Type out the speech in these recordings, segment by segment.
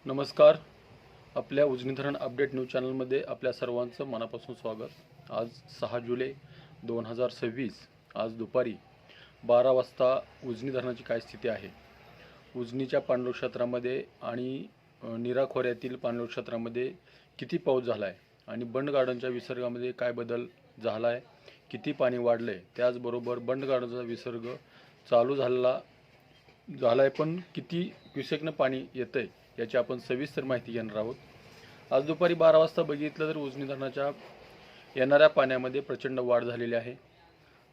नमस्कार. आपल्या उजनी धरण अपडेट न्यूज चॅनलमध्ये आपल्या सर्वांचं मनापासून स्वागत. आज 6 जुलै 2026 आज दुपारी 12 वाजता उजनी धरणाची काय स्थिती आहे. उजनीच्या पाणलोट क्षेत्रामध्ये आणि नीरा खोऱ्यातील पाणलोट क्षेत्रामध्ये किती पाऊस झाला आहे आणि बंड गार्डनच्या विसर्गामध्ये काय बदल झाला आहे, किती पाणी वाढलं आहे, त्याचबरोबर बंड गार्डनचा विसर्ग चालू झाला आहे पण किती क्युसेकनं पाणी येतं आहे याची आपण सविस्तर माहिती घेणार आहोत. आज दुपारी 12 वाजता बघितलं तर उजनी धरणाच्या येणाऱ्या पाण्यामध्ये प्रचंड वाढ झालेली आहे.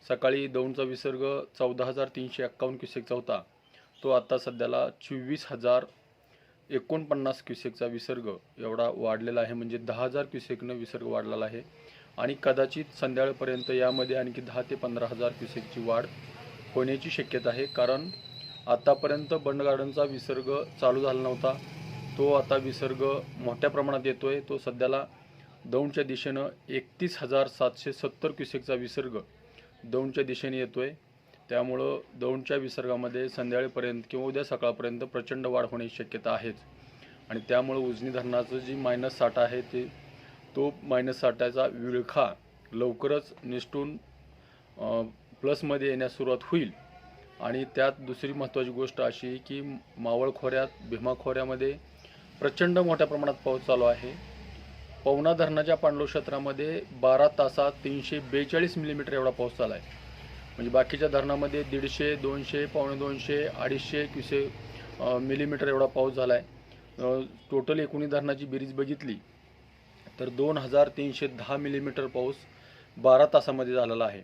सकाळी दौंडचा विसर्ग 14,351 क्युसेकचा होता, तो आता सध्याला 24,049 क्युसेकचा विसर्ग एवढा वाढलेला आहे. म्हणजे 10,000 क्युसेकनं विसर्ग वाढलेला आहे आणि कदाचित संध्याकाळपर्यंत यामध्ये आणखी 10,000 ते 15,000 क्युसेकची वाढ होण्याची शक्यता आहे. कारण आतापर्यंत बंड गार्डनचा विसर्ग चालू झाला नव्हता, तो आता विसर्ग मोठ्या प्रमाणात येतोय. तो सध्याला दौंडच्या दिशेनं 31,770 क्युसेकचा विसर्ग दौंडच्या दिशेने येतोय. त्यामुळं दौंडच्या विसर्गामध्ये संध्याकाळपर्यंत किंवा उद्या सकाळपर्यंत प्रचंड वाढ होण्याची शक्यता आहेच. आणि त्यामुळं उजनी धरणाचं जी मायनस साठा आहे तो मायनस साठाचा विळखा लवकरच निसटून प्लसमध्ये येण्यास सुरुवात होईल. आणि त्यात दुसरी महत्त्वाची गोष्ट अशी की मावळ खोऱ्यात, भीमा खोऱ्यामध्ये प्रचंड मोठ्या प्रमाणात पाऊस चालू आहे. पवना धरणाच्या पाणलोट क्षेत्रामध्ये 12 तासात 342 मिलीमीटर एवढा पाऊस झाला आहे. म्हणजे बाकीच्या धरणामध्ये 150, 200, पावणे 200, 250 क्युसेक मिलीमीटर एवढा पाऊस झाला आहे. टोटल एकूण धरणाची बेरीज बघितली तर 2,310 मिलीमीटर पाऊस 12 तासामध्ये झालेला आहे.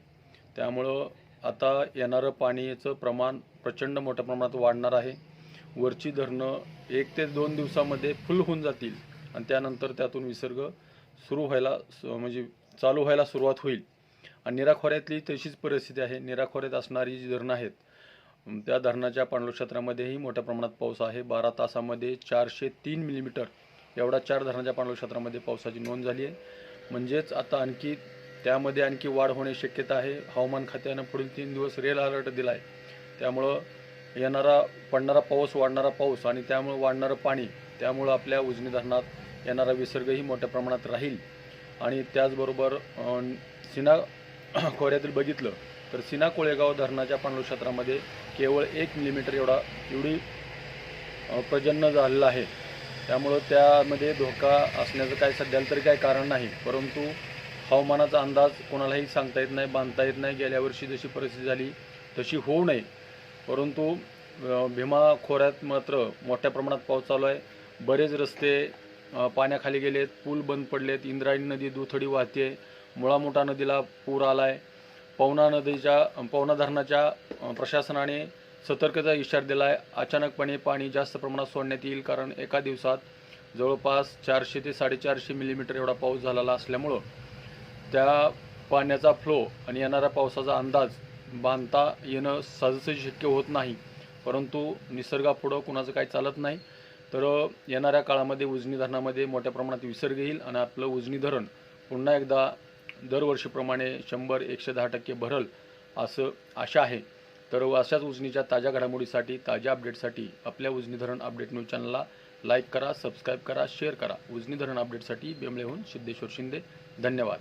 त्यामुळं आता येणारं पाण्याचं प्रमाण प्रचंड मोठ्या प्रमाणात वाढणार आहे. वरची धरणं 1 ते 2 दिवसामध्ये फुल होऊन जातील आणि त्यानंतर त्यातून विसर्ग सुरू व्हायला म्हणजे चालू व्हायला सुरुवात होईल. आणि नीरा खोऱ्यातली तशीच परिस्थिती आहे. नीरा खोऱ्यात असणारी जी धरणं आहेत त्या धरणाच्या पाणलोट क्षेत्रामध्येही मोठ्या प्रमाणात पाऊस आहे. 12 तासामध्ये 403 मिलीमीटर एवढा 4 धरणाच्या पाणलोट क्षेत्रामध्ये पावसाची नोंद झाली आहे. म्हणजेच आता त्यामध्ये आणखी वाढ होण्याची शक्यता आहे. हवामान खात्यानं पुढील 3 दिवस रेड अलर्ट दिला आहे. त्यामुळं पडणारा पाऊस, वाढणारा पाऊस आणि त्यामुळे वाढणारं पाणी, त्यामुळं आपल्या उजनी धरणात येणारा विसर्गही मोठ्या प्रमाणात राहील. आणि त्याचबरोबर सीना खोऱ्यातील बघितलं तर सीना कोळेगाव धरणाच्या पाणलोट क्षेत्रामध्ये केवळ 1 मिलीमीटर एवढी पर्जन्य झालेलं आहे. त्यामुळं त्यामध्ये धोका असण्याचं काय सध्याला तरी काय कारण नाही. परंतु हवामानाचा अंदाज कोणालाही सांगता येत नाही, बांधता येत नाही. गेल्या वर्षी जशी परिस्थिती झाली तशी होऊ नये. परंतु भीमा खोऱ्यात मात्र मोठ्या प्रमाणात पाऊस चालू आहे. बरेच रस्ते पाण्याखाली गेलेत, पूल बंद पडलेत. इंद्रायणी नदी दुथडी वाहते, मुळामुठा नदीला पूर आला आहे. पवना धरणाच्या प्रशासनाने सतर्कतेचा इशारा दिला आहे. अचानकपणे पाणी जास्त प्रमाणात सोडण्यात येईल, कारण एका दिवसात जवळपास 400 ते 450 मिलीमीटर एवढा पाऊस झालेला असल्यामुळं त्या पाण्याचा फ्लो आणि येणाऱ्या पावसाचा अंदाज बांधता येणं सहजासहजी शक्य होत नाही. परंतु निसर्गापुढं कुणाचं काही चालत नाही. तर येणाऱ्या काळामध्ये उजनी धरणामध्ये मोठ्या प्रमाणात विसर्ग येईल आणि आपलं उजनी धरण पुन्हा एकदा दरवर्षीप्रमाणे 100-110% भरल असं आशा आहे. तर अशाच उजनीच्या ताज्या घडामोडीसाठी, ताज्या अपडेटसाठी आपल्या उजनी धरण अपडेट न्यूज चॅनलला लाईक करा, सबस्क्राईब करा, शेअर करा. उजनी धरण अपडेटसाठी बेंबळेहून सिद्धेश्वर शिंदे. धन्यवाद.